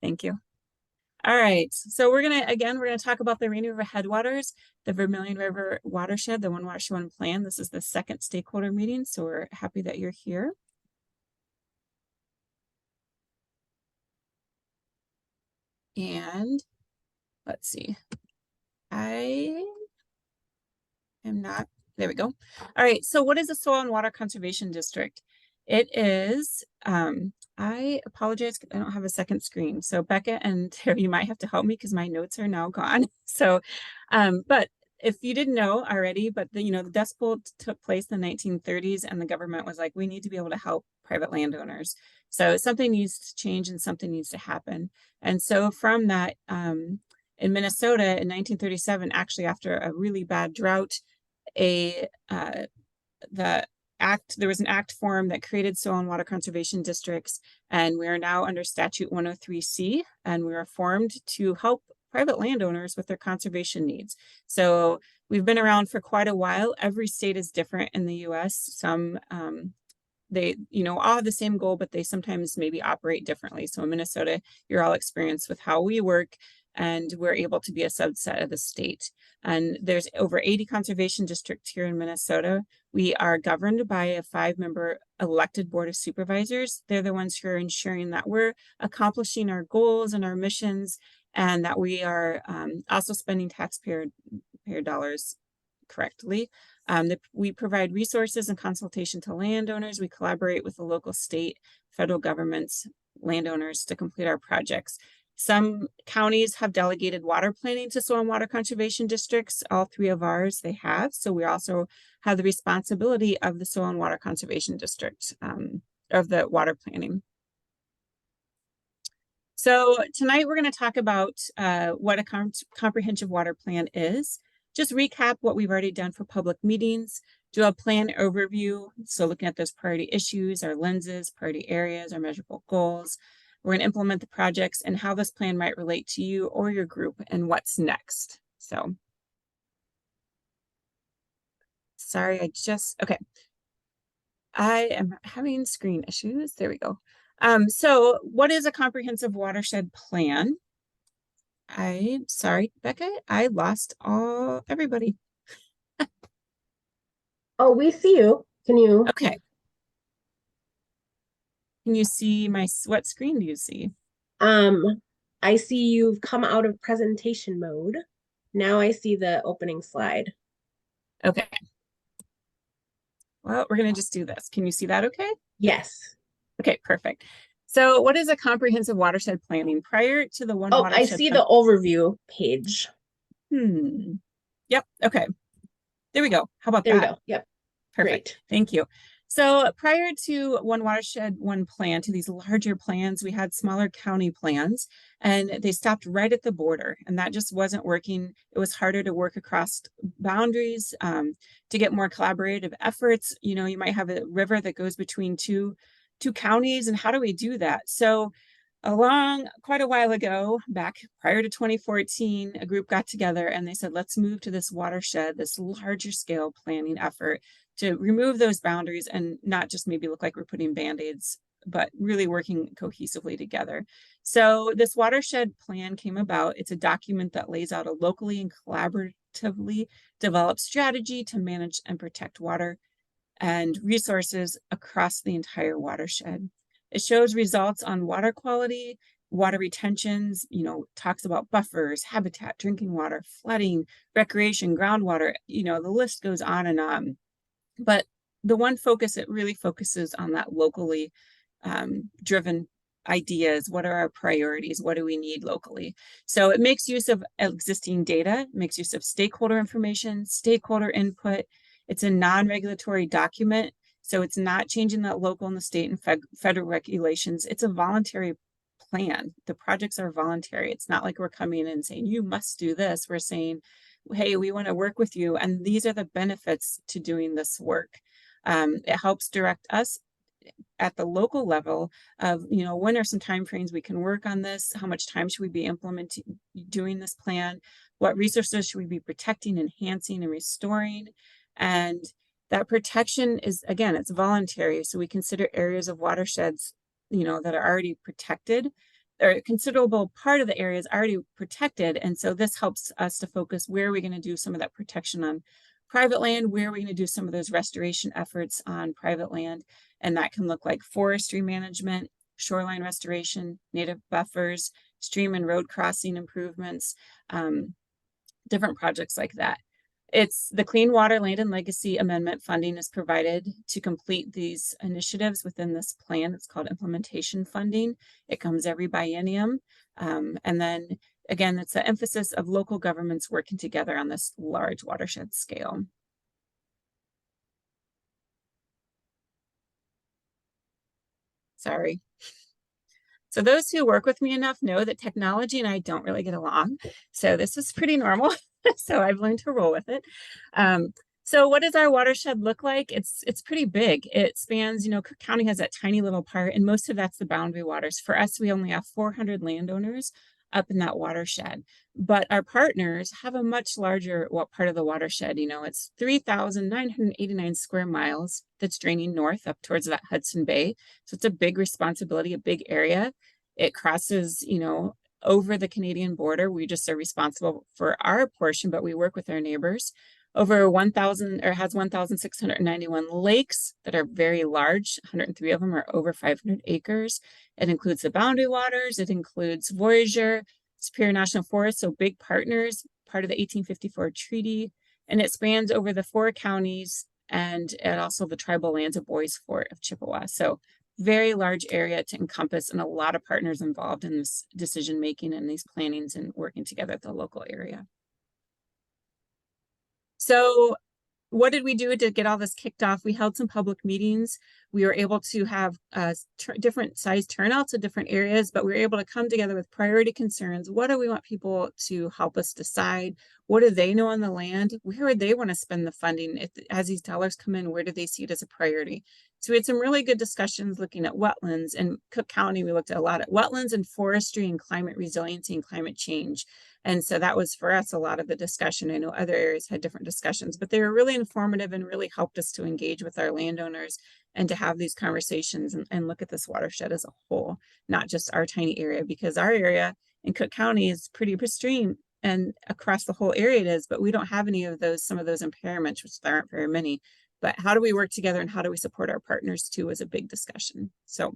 Thank you. All right, so we're gonna talk about the Rainy River Headwaters, the Vermilion River Watershed, the One Watershed, One Plan. This is the second stakeholder meeting, so we're happy that you're here. And let's see, I am not, there we go. All right, so what is a Soil and Water Conservation District? It is, I apologize, I don't have a second screen. So Becca and Terry, you might have to help me because my notes are now gone. So, but if you didn't know already, but the Dust Bowl took place in the 1930s, and the government was like, we need to be able to help private landowners. So something needs to change and something needs to happen. And so from that, in Minnesota in 1937, actually after a really bad drought, there was an act formed that created soil and water conservation districts, and we are now under Statute 103C, and we are formed to help private landowners with their conservation needs. So we've been around for quite a while. Every state is different in the US. Some they all have the same goal, but they sometimes maybe operate differently. So in Minnesota, you're all experienced with how we work, and we're able to be a subset of the state. And there's over 80 conservation districts here in Minnesota. We are governed by a 5-member elected board of supervisors. They're the ones who are ensuring that we're accomplishing our goals and our missions, and that we are also spending taxpayer dollars correctly. We provide resources and consultation to landowners. We collaborate with the local, state, federal governments, landowners to complete our projects. Some counties have delegated water planning to soil and water conservation districts. All 3 of ours, they have. So we also have the responsibility of the soil and water conservation district, of the water planning. So tonight we're going to talk about what a comprehensive water plan is. Just recap what we've already done for public meetings, do a plan overview. So looking at those priority issues, our lenses, priority areas, our measurable goals. We're going to implement the projects and how this plan might relate to you or your group and what's next. So, sorry, okay. I am having screen issues. There we go. So what is a comprehensive watershed plan? Sorry, Becca, I lost everybody. Oh, we see you. Can you? Okay. Can you see what screen do you see? I see you've come out of presentation mode. Now I see the opening slide. Okay. Well, we're going to just do this. Can you see that okay? Yes. Okay, perfect. So what is a comprehensive watershed planning? Prior to the One Watershed. I see the overview page. Yep. Okay. There we go. How about that? There we go. Yep. Perfect. Great. Thank you. So prior to One Watershed, One Plan, to these larger plans, we had smaller county plans, and they stopped right at the border, and that just wasn't working. It was harder to work across boundaries, to get more collaborative efforts. You might have a river that goes between two counties, and how do we do that? So quite a while ago, back prior to 2014, a group got together and they said, let's move to this watershed, this larger scale planning effort to remove those boundaries and not just maybe look like we're putting band-aids, but really working cohesively together. So this watershed plan came about. It's a document that lays out a locally and collaboratively developed strategy to manage and protect water and resources across the entire watershed. It shows results on water quality, water retentions, talks about buffers, habitat, drinking water, flooding, recreation, groundwater, the list goes on and on. But the one focus, it really focuses on that locally driven ideas. What are our priorities? What do we need locally? So it makes use of existing data, makes use of stakeholder information, stakeholder input. It's a non-regulatory document. So it's not changing the local and the state and federal regulations. It's a voluntary plan. The projects are voluntary. It's not like we're coming in and saying, you must do this. We're saying, hey, we want to work with you. And these are the benefits to doing this work. It helps direct us at the local level of, when are some time frames we can work on this? How much time should we be doing this plan? What resources should we be protecting, enhancing, and restoring? And that protection is, again, it's voluntary. So we consider areas of watersheds, that are already protected or a considerable part of the area is already protected. And so this helps us to focus where are we going to do some of that protection on private land, where are we going to do some of those restoration efforts on private land. And that can look like forestry management, shoreline restoration, native buffers, stream and road crossing improvements, different projects like that. It's the Clean Water, Land and Legacy Amendment funding is provided to complete these initiatives within this plan. It's called implementation funding. It comes every biennium. And then again, it's the emphasis of local governments working together on this large watershed scale. Sorry. So those who work with me enough know that technology and I don't really get along. So this is pretty normal. So I've learned to roll with it. So what does our watershed look like? It's pretty big. It spans, Cook County has that tiny little part, and most of that's the boundary waters. For us, we only have 400 landowners up in that watershed. But our partners have a much larger part of the watershed. It's 3,989 square miles that's draining north up towards that Hudson Bay. So it's a big responsibility, a big area. It crosses, over the Canadian border. We just are responsible for our portion, but we work with our neighbors. Over 1,000 or has 1,691 lakes that are very large. 103 of them are over 500 acres. It includes the boundary waters. It includes Voyageur, Superior National Forest, so big partners, part of the 1854 treaty. And it spans over the 4 counties and also the tribal lands of Bois Fort of Chippewa. So very large area to encompass, and a lot of partners involved in this decision making and these plannings and working together at the local area. So what did we do to get all this kicked off? We held some public meetings. We were able to have different size turnouts at different areas, but we were able to come together with priority concerns. What do we want people to help us decide? What do they know on the land? Where would they want to spend the funding? As these dollars come in, where do they see it as a priority? So we had some really good discussions looking at wetlands. In Cook County, we looked at a lot at wetlands and forestry and climate resiliency and climate change. And so that was for us a lot of the discussion. I know other areas had different discussions, but they were really informative and really helped us to engage with our landowners and to have these conversations and look at this watershed as a whole, not just our tiny area, because our area in Cook County is pretty pristine and across the whole area it is, but we don't have any of those, some of those impairments, which there aren't very many. But how do we work together and how do we support our partners too was a big discussion. So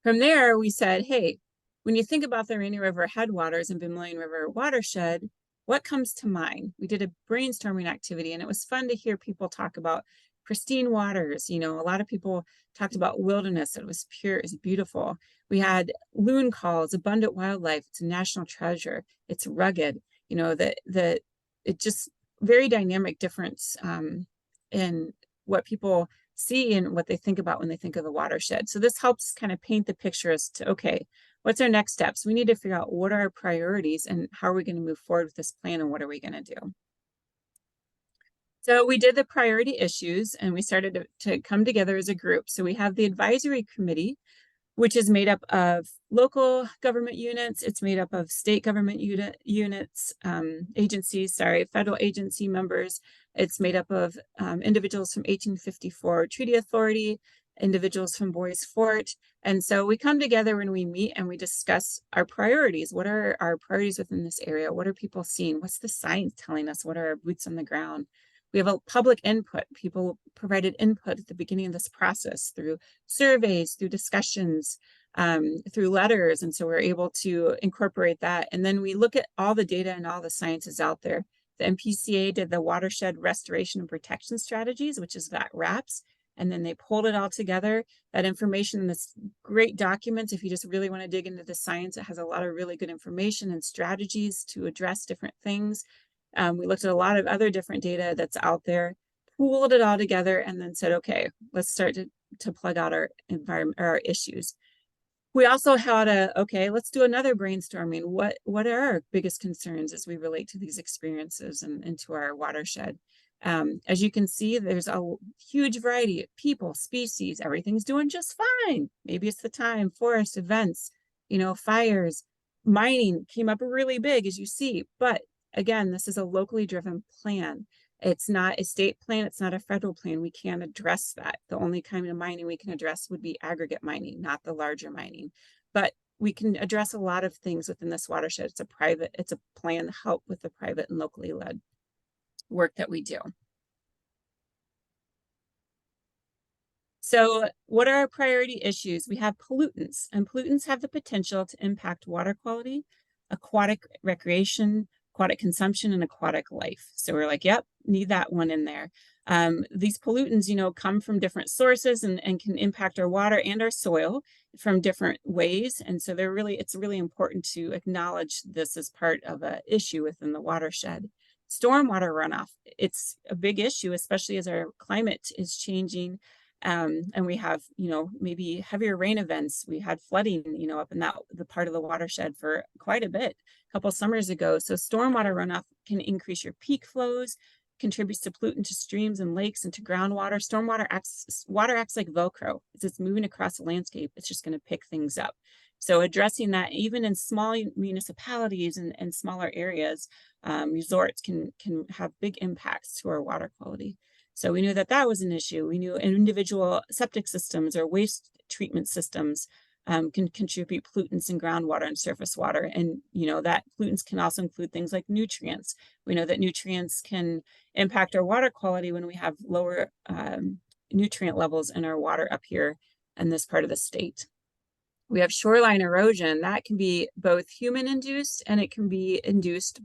from there, we said, hey, when you think about the Rainy River headwaters and Vermilion River watershed, what comes to mind? We did a brainstorming activity, and it was fun to hear people talk about pristine waters. A lot of people talked about wilderness. It was pure, it's beautiful. We had loon calls, abundant wildlife. It's a national treasure. It's rugged. It just very dynamic difference in what people see and what they think about when they think of the watershed. So this helps kind of paint the picture as to, okay, what's our next steps? We need to figure out what are our priorities and how are we going to move forward with this plan and what are we going to do? So we did the priority issues and we started to come together as a group. So we have the advisory committee, which is made up of local government units. It's made up of state government units, agencies, federal agency members. It's made up of individuals from 1854 Treaty Authority, individuals from Bois Fort. And so we come together when we meet and we discuss our priorities. What are our priorities within this area? What are people seeing? What's the science telling us? What are our boots on the ground? We have a public input. People provided input at the beginning of this process through surveys, through discussions, through letters. And so we're able to incorporate that. And then we look at all the data and all the sciences out there. The MPCA did the Watershed Restoration and Protection Strategies, which is that RAPS. And then they pulled it all together. That information in this great document, if you just really want to dig into the science, it has a lot of really good information and strategies to address different things. We looked at a lot of other different data that's out there, pooled it all together, and then said, okay, let's start to plug out our environment or our issues. We also had okay, let's do another brainstorming. What are our biggest concerns as we relate to these experiences and into our watershed? As you can see, there's a huge variety of people, species, everything's doing just fine. Maybe it's the time, forest events, fires, mining came up really big, as you see, but again, this is a locally driven plan. It's not a state plan. It's not a federal plan. We can't address that. The only kind of mining we can address would be aggregate mining, not the larger mining. But we can address a lot of things within this watershed. It's a plan to help with the private and locally led work that we do. So what are our priority issues? We have pollutants, and pollutants have the potential to impact water quality, aquatic recreation, aquatic consumption, and aquatic life. So we're like, yep, need that one in there. These pollutants, come from different sources and can impact our water and our soil from different ways. And so it's really important to acknowledge this as part of an issue within the watershed. Stormwater runoff, it's a big issue, especially as our climate is changing. And we have, maybe heavier rain events. We had flooding, up in the part of the watershed for quite a bit, a couple summers ago. So stormwater runoff can increase your peak flows, contributes to pollutant to streams and lakes and to groundwater. Water acts like Velcro. As it's moving across the landscape, it's just going to pick things up. So addressing that, even in small municipalities and smaller areas, resorts can have big impacts to our water quality. So we knew that was an issue. We knew individual septic systems or waste treatment systems can contribute pollutants in groundwater and surface water. And, that pollutants can also include things like nutrients. We know that nutrients can impact our water quality when we have lower nutrient levels in our water up here in this part of the state. We have shoreline erosion that can be both human induced and it can be induced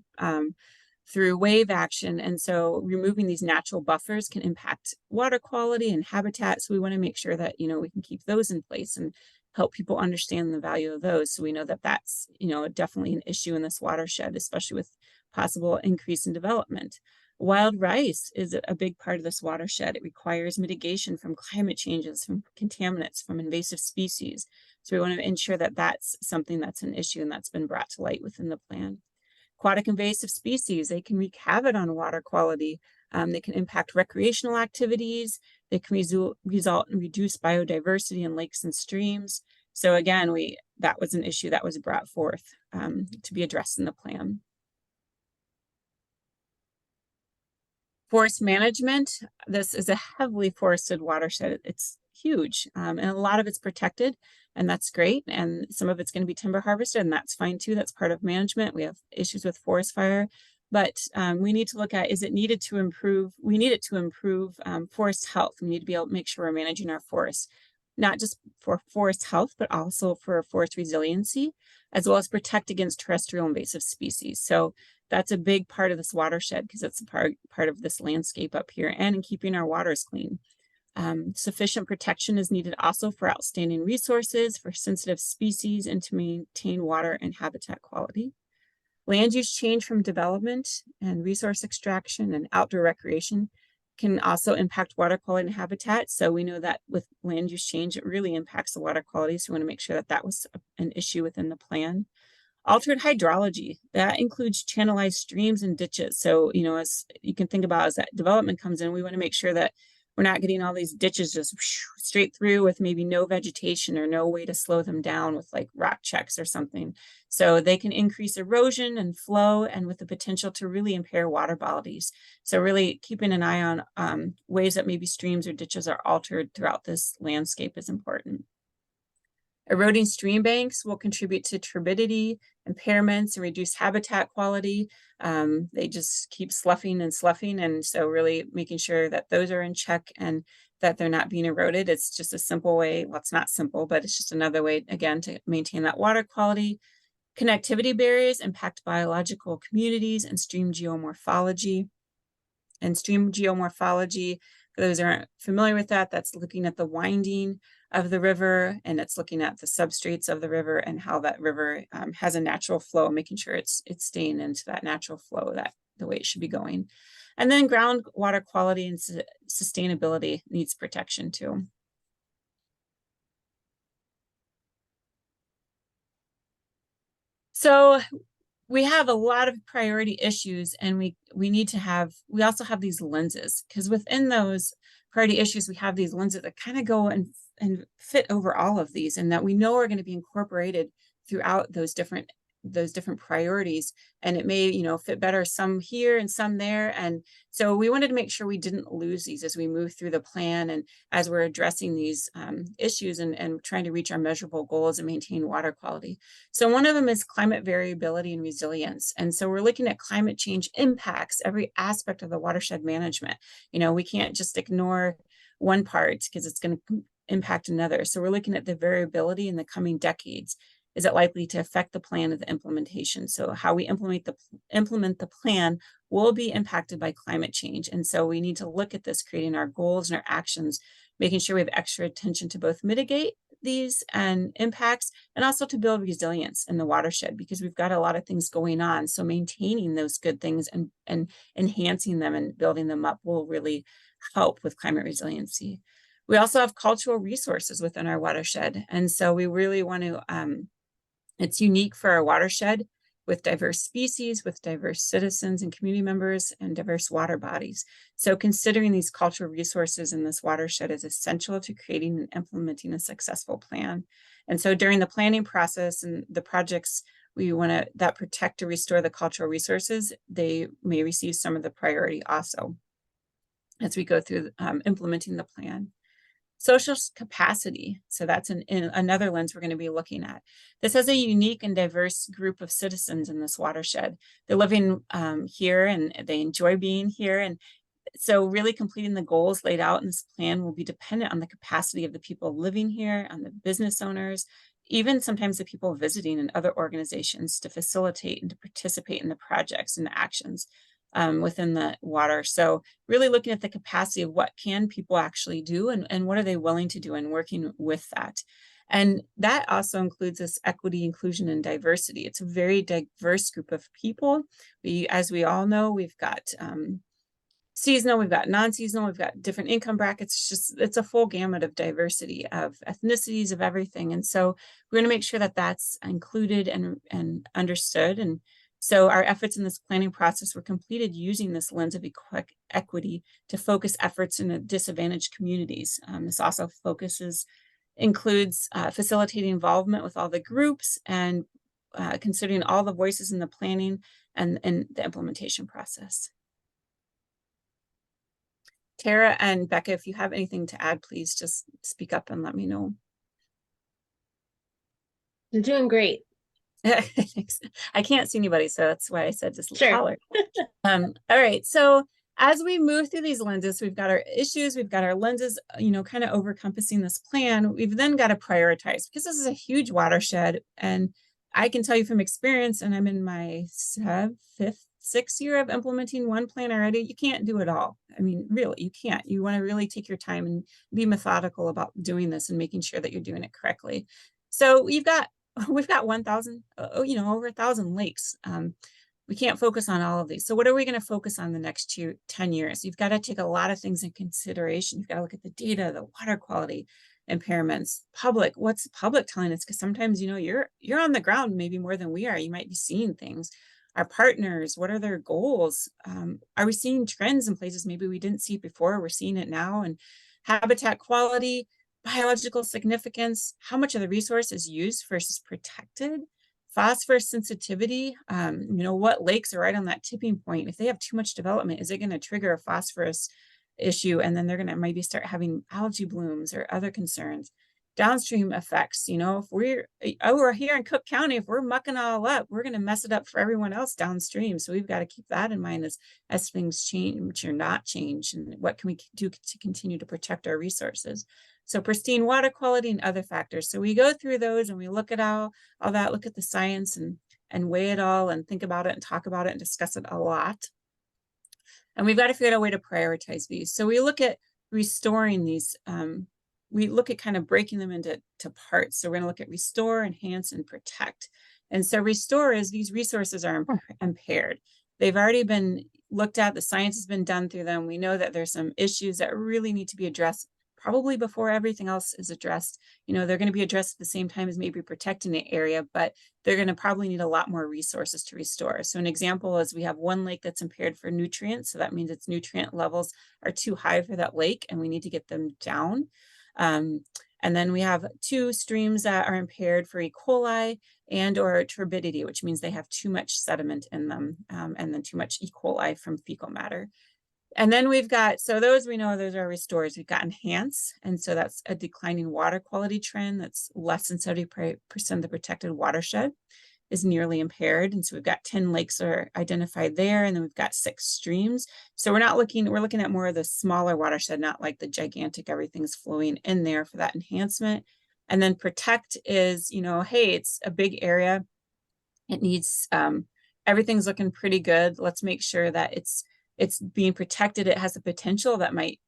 through wave action. And so removing these natural buffers can impact water quality and habitat. So we want to make sure that, we can keep those in place and help people understand the value of those. So we know that that's, definitely an issue in this watershed, especially with possible increase in development. Wild rice is a big part of this watershed. It requires mitigation from climate changes, from contaminants, from invasive species. So we want to ensure that that's something that's an issue and that's been brought to light within the plan. Aquatic invasive species, they can wreak havoc on water quality. They can impact recreational activities. They can result in reduced biodiversity in lakes and streams. So again, that was an issue that was brought forth to be addressed in the plan. Forest management, this is a heavily forested watershed. It's huge, and a lot of it's protected, and that's great. And some of it's going to be timber harvested, and that's fine too. That's part of management. We have issues with forest fire, but we need to look at, is it needed to improve? We need it to improve forest health. We need to be able to make sure we're managing our forests, not just for forest health, but also for forest resiliency, as well as protect against terrestrial invasive species. So that's a big part of this watershed because it's a part of this landscape up here, and in keeping our waters clean. Sufficient protection is needed also for outstanding resources, for sensitive species, and to maintain water and habitat quality. Land use change from development and resource extraction and outdoor recreation can also impact water quality and habitat. So we know that with land use change, it really impacts the water quality. So we want to make sure that was an issue within the plan. Altered hydrology, that includes channelized streams and ditches. So, as you can think about as that development comes in, we want to make sure that we're not getting all these ditches just straight through with maybe no vegetation or no way to slow them down with like rock checks or something. So they can increase erosion and flow, and with the potential to really impair water bodies. So really keeping an eye on ways that maybe streams or ditches are altered throughout this landscape is important. Eroding stream banks will contribute to turbidity, impairments, and reduced habitat quality. They just keep sloughing and sloughing. And so really making sure that those are in check and that they're not being eroded. It's just a simple way. Well, it's not simple, but it's just another way, again, to maintain that water quality. Connectivity barriers impact biological communities and stream geomorphology. And stream geomorphology, for those who aren't familiar with that, that's looking at the winding of the river, and it's looking at the substrates of the river and how that river has a natural flow, making sure it's staying into that natural flow, that the way it should be going. And then groundwater quality and sustainability needs protection too. So we have a lot of priority issues, and we also have these lenses, because within those priority issues, we have these lenses that kind of go and fit over all of these, and that we know are going to be incorporated throughout those different those different priorities, and it may, fit better some here and some there. And so we wanted to make sure we didn't lose these as we move through the plan and as we're addressing these issues and trying to reach our measurable goals and maintain water quality. So one of them is climate variability and resilience. And so we're looking at climate change impacts every aspect of the watershed management. We can't just ignore one part because it's going to impact another. So we're looking at the variability in the coming decades. Is it likely to affect the plan of the implementation? So how we implement the plan will be impacted by climate change. And so we need to look at this, creating our goals and our actions, making sure we have extra attention to both mitigate these and impacts and also to build resilience in the watershed, because we've got a lot of things going on. So maintaining those good things and enhancing them and building them up will really help with climate resiliency. We also have cultural resources within our watershed. And so we really want to, it's unique for our watershed with diverse species, with diverse citizens and community members, and diverse water bodies. So considering these cultural resources in this watershed is essential to creating and implementing a successful plan. And so during the planning process and the projects we want to that protect or restore the cultural resources, they may receive some of the priority also as we go through implementing the plan. Social capacity. So that's in another lens we're going to be looking at. This has a unique and diverse group of citizens in this watershed. They're living here and they enjoy being here. And so really completing the goals laid out in this plan will be dependent on the capacity of the people living here, on the business owners, even sometimes the people visiting and other organizations to facilitate and to participate in the projects and the actions within the water. So really looking at the capacity of what can people actually do and what are they willing to do and working with that. And that also includes this equity, inclusion, and diversity. It's a very diverse group of people. As we all know, we've got seasonal, we've got non-seasonal, we've got different income brackets. It's a full gamut of diversity of ethnicities, of everything. And so we're going to make sure that that's included and understood. And so our efforts in this planning process were completed using this lens of equity to focus efforts in disadvantaged communities. This also includes facilitating involvement with all the groups and considering all the voices in the planning and the implementation process. Tara and Becca, if you have anything to add, please just speak up and let me know. You're doing great. I can't see anybody, so that's why I said just Sure. holler. All right, so as we move through these lenses, we've got our issues, we've got our lenses, kind of overcompassing this plan. We've then got to prioritize because this is a huge watershed. And I can tell you from experience, and I'm in my sixth year of implementing one plan already, you can't do it all. I mean, really, you can't. You want to really take your time and be methodical about doing this and making sure that you're doing it correctly. So we've got 1,000, over 1,000 lakes. We can't focus on all of these. So what are we going to focus on the next 10 years? You've got to take a lot of things in consideration. You've got to look at the data, the water quality impairments, what's public telling us? Because sometimes, you're on the ground maybe more than we are. You might be seeing things. Our partners, what are their goals? Are we seeing trends in places maybe we didn't see before? We're seeing it now. And habitat quality, biological significance, how much of the resource is used versus protected, phosphorus sensitivity, what lakes are right on that tipping point. If they have too much development, is it going to trigger a phosphorus issue? And then they're going to maybe start having algae blooms or other concerns. Downstream effects, if we're here in Cook County, if we're mucking all up, we're going to mess it up for everyone else downstream. So we've got to keep that in mind as things change or not change, and what can we do to continue to protect our resources. So pristine water quality and other factors. So we go through those and we look at all that, look at the science and weigh it all and think about it and talk about it and discuss it a lot. And we've got to figure out a way to prioritize these. So we look at restoring these. We look at kind of breaking them into parts. So we're going to look at restore, enhance, and protect. And so restore is these resources are impaired. They've already been looked at. The science has been done through them. We know that there's some issues that really need to be addressed probably before everything else is addressed. They're going to be addressed at the same time as maybe protecting the area, but they're going to probably need a lot more resources to restore. So an example is we have one lake that's impaired for nutrients. So that means its nutrient levels are too high for that lake and we need to get them down. And then we have 2 streams that are impaired for E. coli and or turbidity, which means they have too much sediment in them, and then too much E. coli from fecal matter. And then we've got, so those we know those are restores. We've got enhance, and so that's a declining water quality trend. That's less than 70% of the protected watershed is nearly impaired. And so we've got 10 lakes are identified there, and then we've got 6 streams. So we're looking at more of the smaller watershed, not like the gigantic, everything's flowing in there for that enhancement. And then protect is, hey, it's a big area. It needs, everything's looking pretty good. Let's make sure that it's being protected. It has a potential that might,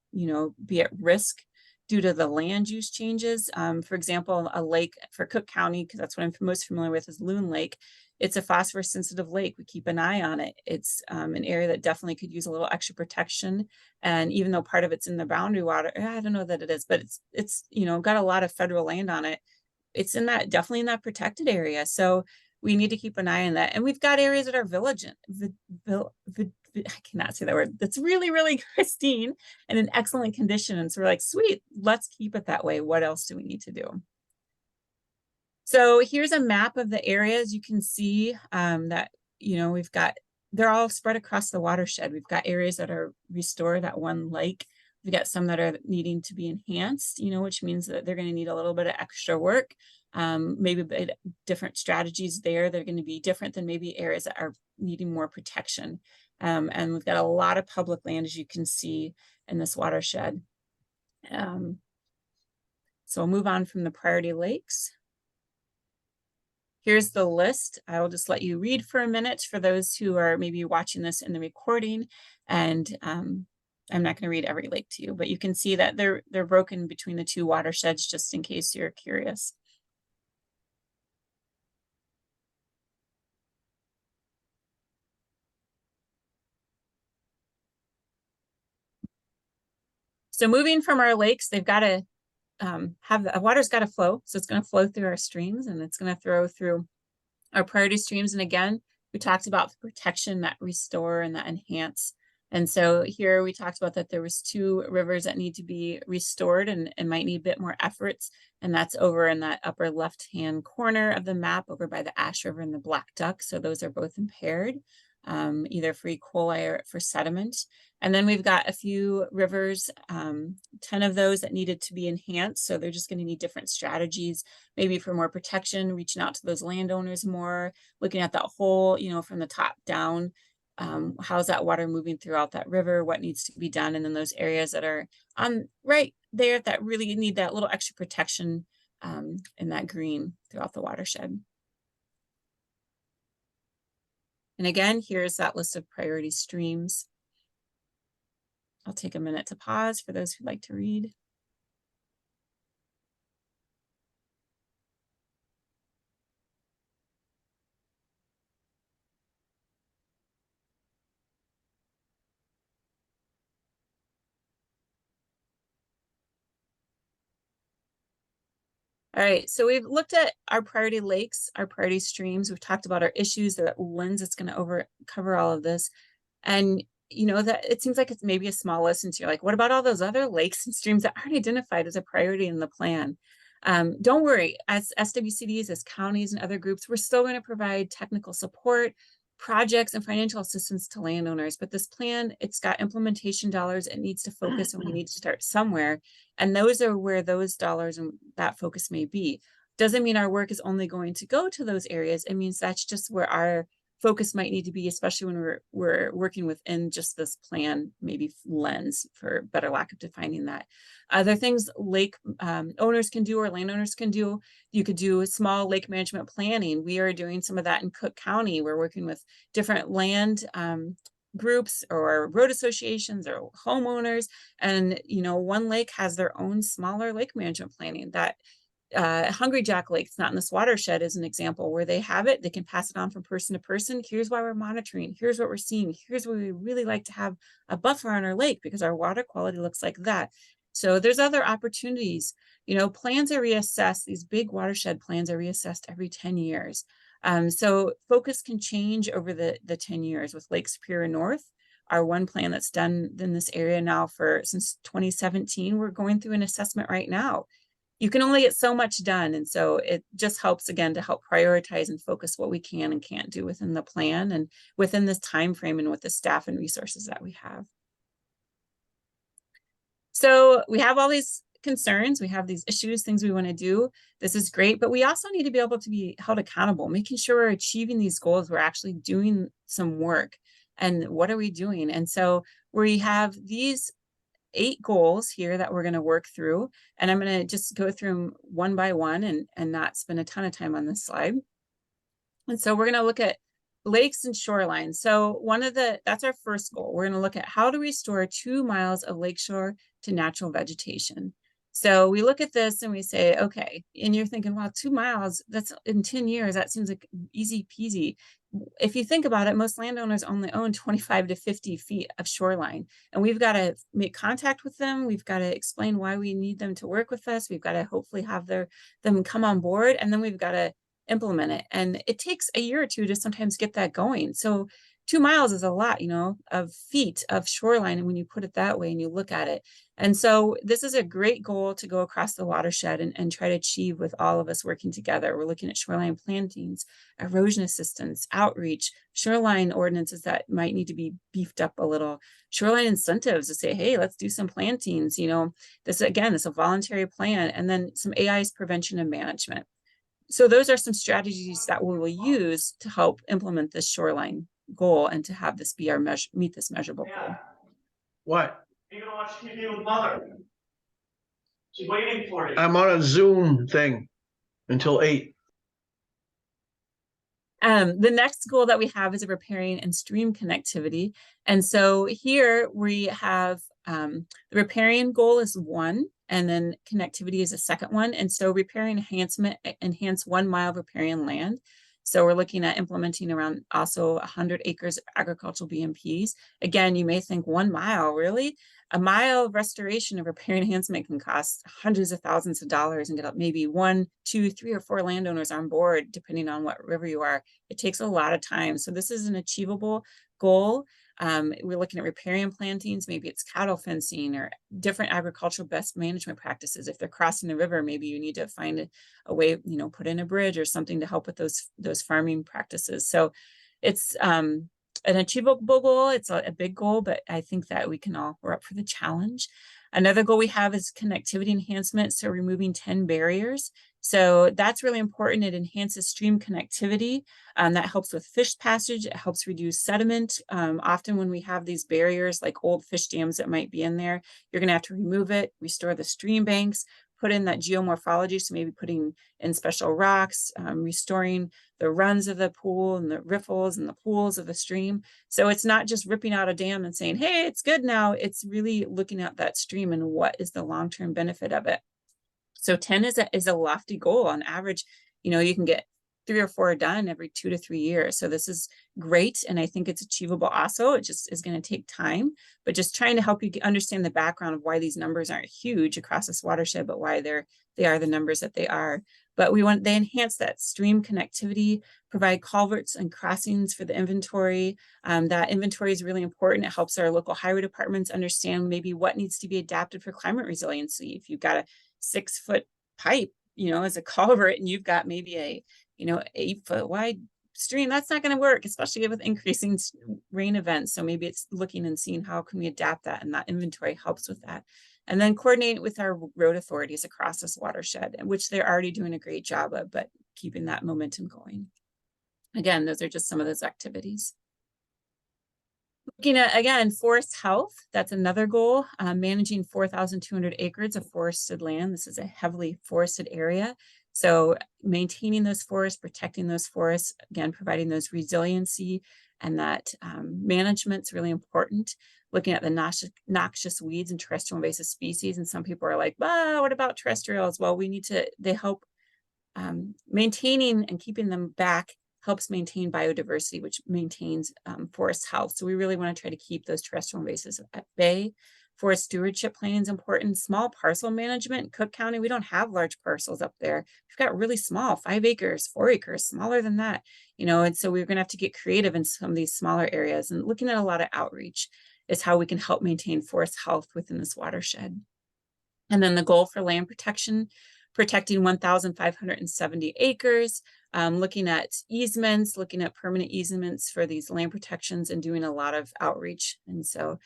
be at risk due to the land use changes. For example, a lake for Cook County, because that's what I'm most familiar with, is Loon Lake. It's a phosphorus sensitive lake. We keep an eye on it. It's an area that definitely could use a little extra protection. And even though part of it's in the boundary water, I don't know that it is, but it's got a lot of federal land on it. It's definitely in that protected area. So we need to keep an eye on that. And we've got areas that are I cannot say that word. That's really, really pristine and in excellent condition. And so we're like, sweet, let's keep it that way. What else do we need to do? So here's a map of the areas. You can see that, we've got, they're all spread across the watershed. We've got areas that are restored at one lake. We've got some that are needing to be enhanced, which means that they're going to need a little bit of extra work. Maybe different strategies there. They're going to be different than maybe areas that are needing more protection. And we've got a lot of public land, as you can see, in this watershed. So we'll move on from the priority lakes. Here's the list. I will just let you read for a minute for those who are maybe watching this in the recording. And I'm not going to read every lake to you, but you can see that they're broken between the 2 watersheds, just in case you're curious. So moving from our lakes, they've got to the water's got to flow. So it's going to flow through our streams, and it's going to flow through our priority streams. And again, we talked about the protection, that restore and that enhance. And so here we talked about that there was 2 rivers that need to be restored and might need a bit more efforts. And that's over in that upper left-hand corner of the map over by the Ash River and the Black Duck. So those are both impaired, either for E. coli or for sediment. And then we've got a few rivers, 10 of those that needed to be enhanced. So they're just going to need different strategies, maybe for more protection, reaching out to those landowners more, looking at that whole, from the top down. How's that water moving throughout that river? What needs to be done? And then those areas that are right there that really need that little extra protection in that green throughout the watershed. And again, here's that list of priority streams. I'll take a minute to pause for those who'd like to read. All right, so we've looked at our priority lakes, our priority streams. We've talked about our issues, the lens that's going to cover all of this. And that it seems like it's maybe a small list, since you're like, what about all those other lakes and streams that aren't identified as a priority in the plan? Don't worry, as SWCDs, as counties and other groups, we're still going to provide technical support, projects, and financial assistance to landowners. But this plan, it's got implementation dollars. It needs to focus, and we need to start somewhere. And those are where those dollars and that focus may be. Doesn't mean our work is only going to go to those areas. It means that's just where our focus might need to be, especially when we're working within just this plan, maybe lens, for better lack of defining that. Other things lake owners can do or landowners can do, you could do small lake management planning. We are doing some of that in Cook County. We're working with different land groups or road associations or homeowners, and one lake has their own smaller lake management planning. That Hungry Jack Lake, it's not in this watershed, is an example where they have it. They can pass it on from person to person. Here's why we're monitoring. Here's what we're seeing. Here's where we really like to have a buffer on our lake because our water quality looks like that. So there's other opportunities. Plans are reassessed. These big watershed plans are reassessed every 10 years. So focus can change over the 10 years. With Lake Superior North, our one plan that's done in this area now since 2017, we're going through an assessment right now. you can only get so much done. And so it just helps, again, to help prioritize and focus what we can and can't do within the plan and within this time frame and with the staff and resources that we have. So we have all these concerns, we have these issues, things we want to do. This is great, but we also need to be able to be held accountable, making sure we're achieving these goals, we're actually doing some work. And what are we doing? And so we have these 8 goals here that we're going to work through, and I'm going to just go through them one by one and not spend a ton of time on this slide. And so we're going to look at lakes and shorelines. So that's our first goal. We're going to look at how to restore 2 miles of lakeshore to natural vegetation. So we look at this and we say, okay, and you're thinking, wow, 2 miles, that's in 10 years, that seems like easy peasy. If you think about it, most landowners only own 25 to 50 feet of shoreline, and we've got to make contact with them. We've got to explain why we need them to work with us. We've got to hopefully have them come on board, and then we've got to implement it. And it takes a year or two to sometimes get that going. So 2 miles is a lot, of feet of shoreline. And when you put it that way and you look at it. And so this is a great goal to go across the watershed and try to achieve with all of us working together. We're looking at shoreline plantings, erosion assistance, outreach, shoreline ordinances that might need to be beefed up a little, shoreline incentives to say, hey, let's do some plantings. This is a voluntary plan, and then some AI's prevention and management. So those are some strategies that we will use to help implement this shoreline goal and to have this be meet this measurable goal. What? You're gonna watch TV with mother. She's waiting for you. I'm on a Zoom thing until 8. The next goal that we have is a riparian and stream connectivity. And so here we have the riparian goal is 1, and then connectivity is a second one. And so riparian enhancement, enhance 1 mile of riparian land. So we're looking at implementing around also 100 acres of agricultural BMPs. Again, you may think 1 mile, really? A mile of restoration of riparian enhancement can cost hundreds of thousands of dollars and get up maybe 1, 2, 3, or 4 landowners on board, depending on what river you are. It takes a lot of time. So this is an achievable goal. We're looking at riparian plantings, maybe it's cattle fencing or different agricultural best management practices. If they're crossing the river, maybe you need to find a way, put in a bridge or something to help with those farming practices. So it's an achievable goal. It's a big goal, but I think that we're up for the challenge. Another goal we have is connectivity enhancement. So removing 10 barriers. So that's really important. It enhances stream connectivity. That helps with fish passage. It helps reduce sediment. Often when we have these barriers, like old fish dams that might be in there, you're going to have to remove it, restore the stream banks, put in that geomorphology. So maybe putting in special rocks, restoring the runs of the pool and the riffles and the pools of the stream. So it's not just ripping out a dam and saying, hey, it's good now. It's really looking at that stream and what is the long-term benefit of it. So 10 is a lofty goal. On average, you can get 3 or 4 done every 2 to 3 years. So this is great. And I think it's achievable also. It just is going to take time, but just trying to help you understand the background of why these numbers aren't huge across this watershed, but why they are the numbers that they are. But they enhance that stream connectivity, provide culverts and crossings for the inventory. That inventory is really important. It helps our local highway departments understand maybe what needs to be adapted for climate resiliency. If you've got a 6-foot pipe, as a culvert, and you've got maybe a 8-foot wide stream, that's not going to work, especially with increasing rain events. So maybe it's looking and seeing how can we adapt that, and that inventory helps with that. And then coordinate with our road authorities across this watershed, which they're already doing a great job of, but keeping that momentum going. Again, those are just some of those activities. Looking at, again, forest health, that's another goal, managing 4,200 acres of forested land. This is a heavily forested area. So maintaining those forests, protecting those forests, again, providing those resiliency, and that management's really important. Looking at the noxious weeds and terrestrial invasive species. And some people are like, what about terrestrials? Well, they help maintaining and keeping them back helps maintain biodiversity, which maintains forest health. So we really want to try to keep those terrestrial invasives at bay. Forest stewardship planning is important. Small parcel management. In Cook County, we don't have large parcels up there. We've got really small, 5 acres, 4 acres, smaller than that, and so we're going to have to get creative in some of these smaller areas, and looking at a lot of outreach is how we can help maintain forest health within this watershed. And then the goal for land protection, protecting 1,570 acres, looking at easements, looking at permanent easements for these land protections, and doing a lot of outreach. And so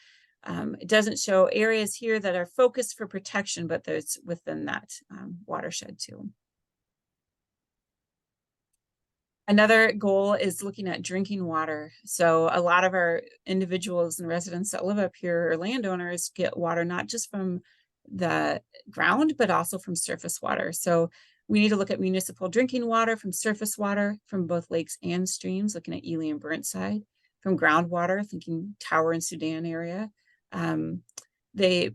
it doesn't show areas here that are focused for protection, but there's within that watershed too. Another goal is looking at drinking water. So a lot of our individuals and residents that live up here, or landowners, get water not just from the ground, but also from surface water. So we need to look at municipal drinking water, from surface water, from both lakes and streams, looking at Ely and Burnside, from groundwater, thinking Tower and Sudan area.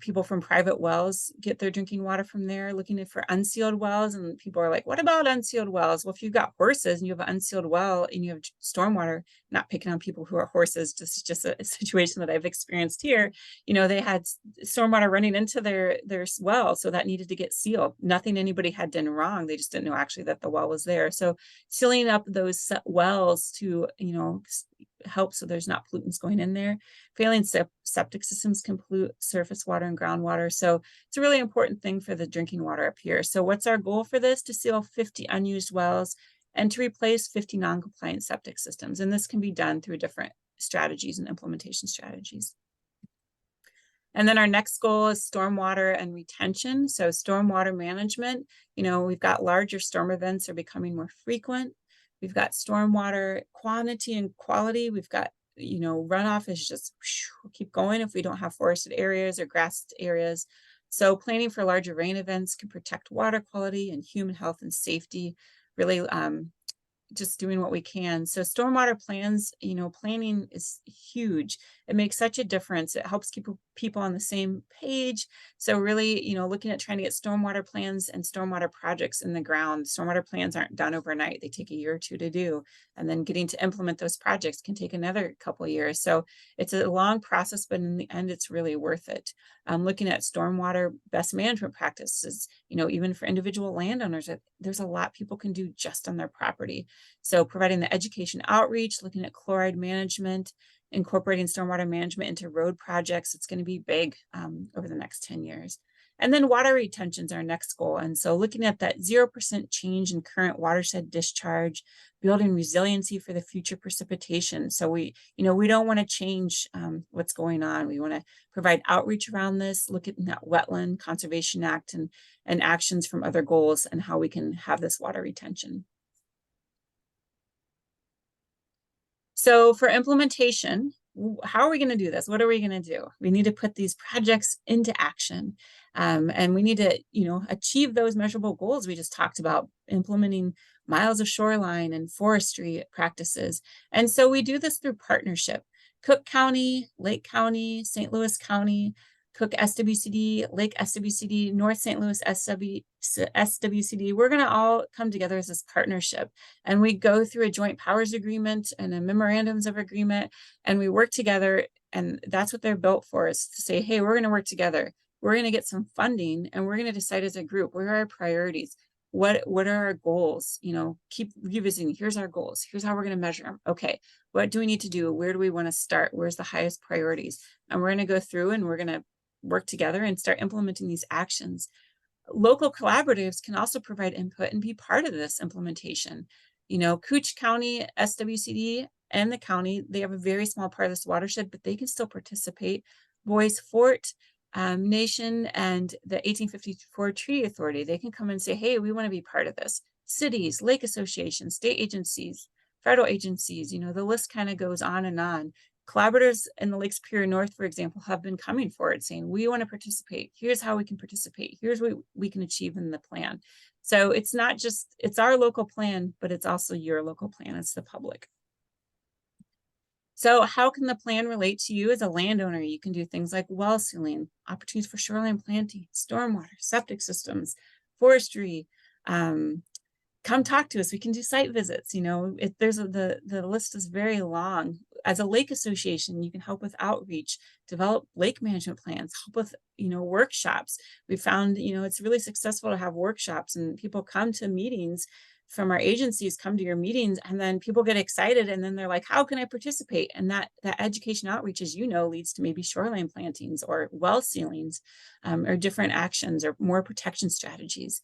People from private wells get their drinking water from there, looking for unsealed wells. And people are like, what about unsealed wells? Well, if you've got horses and you have an unsealed well and you have stormwater, not picking on people who are horses, just a situation that I've experienced here, they had stormwater running into their well, so that needed to get sealed. Nothing anybody had done wrong. They just didn't know actually that the well was there. So sealing up those wells to, help so there's not pollutants going in there. Failing septic systems can pollute surface water and groundwater. So it's a really important thing for the drinking water up here. So what's our goal for this? To seal 50 unused wells and to replace 50 non-compliant septic systems. And this can be done through different strategies and implementation strategies. And then our next goal is stormwater and retention. So stormwater management, we've got larger storm events are becoming more frequent. We've got stormwater quantity and quality. We've got, runoff is just keep going if we don't have forested areas or grassed areas. So planning for larger rain events can protect water quality and human health and safety, really just doing what we can. So stormwater plans, planning is huge. It makes such a difference. It helps keep people on the same page. So really, looking at trying to get stormwater plans and stormwater projects in the ground. Stormwater plans aren't done overnight. They take a year or two to do. And then getting to implement those projects can take another couple of years. So it's a long process, but in the end, it's really worth it. Looking at stormwater best management practices, even for individual landowners, there's a lot people can do just on their property. So providing the education outreach, looking at chloride management, incorporating stormwater management into road projects, it's going to be big over the next 10 years. And then water retention is our next goal. And so looking at that 0% change in current watershed discharge, building resiliency for the future precipitation. So we don't want to change what's going on. We want to provide outreach around this, look at that Wetland Conservation Act and actions from other goals and how we can have this water retention. So for implementation, how are we going to do this? What are we going to do? We need to put these projects into action. And we need to, achieve those measurable goals we just talked about, implementing miles of shoreline and forestry practices. And so we do this through partnership. Cook County, Lake County, St. Louis County, Cook SWCD, Lake SWCD, North St. Louis SWCD, we're going to all come together as this partnership. And we go through a joint powers agreement and a memorandums of agreement, and we work together. And that's what they're built for, is to say, hey, we're going to work together. We're going to get some funding, and we're going to decide as a group, what are our priorities? What are our goals? Keep revisiting. Here's our goals. Here's how we're going to measure them. Okay, what do we need to do? Where do we want to start? Where's the highest priorities? And we're going to go through and we're going to work together and start implementing these actions. Local collaboratives can also provide input and be part of this implementation. Cooch County, SWCD, and the county, they have a very small part of this watershed, but they can still participate. Boys Fort Nation and the 1854 Treaty Authority, they can come and say, hey, we want to be part of this. Cities, lake associations, state agencies, federal agencies, the list kind of goes on and on. Collaborators in the Lake Superior North, for example, have been coming forward saying, we want to participate. Here's how we can participate. Here's what we can achieve in the plan. So it's not just, it's our local plan, but it's also your local plan. It's the public. So how can the plan relate to you as a landowner? You can do things like well sealing, opportunities for shoreline planting, stormwater, septic systems, forestry. Come talk to us. We can do site visits. The list is very long. As a lake association, you can help with outreach, develop lake management plans, help with, workshops. We found, it's really successful to have workshops, and people come to meetings from our agencies, come to your meetings, and then people get excited, and then they're like, how can I participate? And that education outreach, as leads to maybe shoreline plantings or well sealings, or different actions or more protection strategies.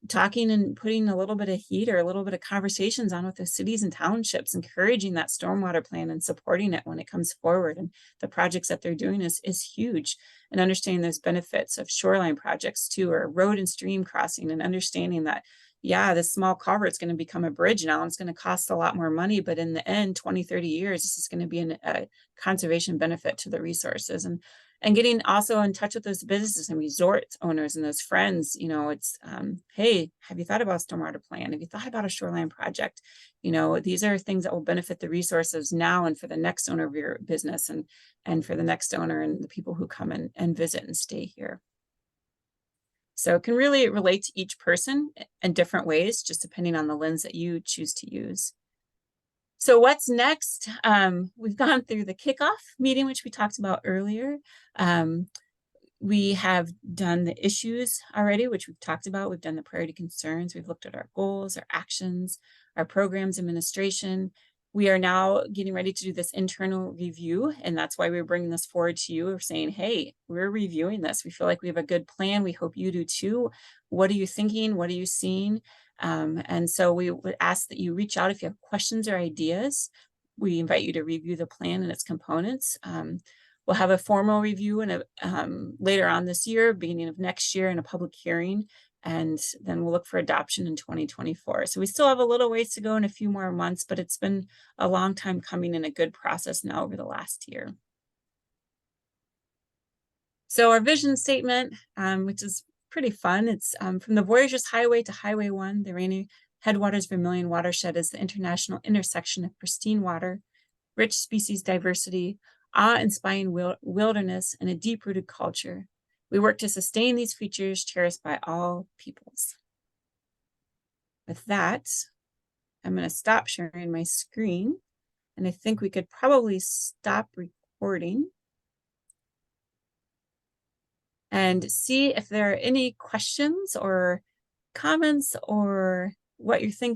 talking and putting a little bit of heat or a little bit of conversations on with the cities and townships, encouraging that stormwater plan and supporting it when it comes forward. And the projects that they're doing is huge. And understanding those benefits of shoreline projects too, or road and stream crossing, and understanding that, yeah, this small culvert's going to become a bridge now, and it's going to cost a lot more money, but in the end, 20, 30 years, this is going to be a conservation benefit to the resources. And getting also in touch with those businesses and resort owners and those friends, you know, it's, hey, have you thought about a stormwater plan? Have you thought about a shoreline project? You know, these are things that will benefit the resources now and for the next owner of your business, and for the next owner and the people who come and visit and stay here. So it can really relate to each person in different ways, just depending on the lens that you choose to use. So what's next? We've gone through the kickoff meeting, which we talked about earlier. We have done the issues already, which we've talked about. We've done the priority concerns. We've looked at our goals, our actions, our programs administration. We are now getting ready to do this internal review, and that's why we're bringing this forward to you. We're saying, hey, we're reviewing this. We feel like we have a good plan. We hope you do too. What are you thinking? What are you seeing? And so we would ask that you reach out if you have questions or ideas. We invite you to review the plan and its components. We'll have a formal review and later on this year, beginning of next year, in a public hearing, and then we'll look for adoption in 2024. So we still have a little ways to go in a few more months, but it's been a long time coming and a good process now over the last year. So our vision statement, which is pretty fun. It's from the Voyageurs Highway to Highway 1, the rainy Headwaters-Vermilion Watershed is the international intersection of pristine water, rich species diversity, awe-inspiring wilderness, and a deep-rooted culture. We work to sustain these features cherished by all peoples. With that, I'm going to stop sharing my screen, and I think we could probably stop recording and see if there are any questions or comments or what you're thinking.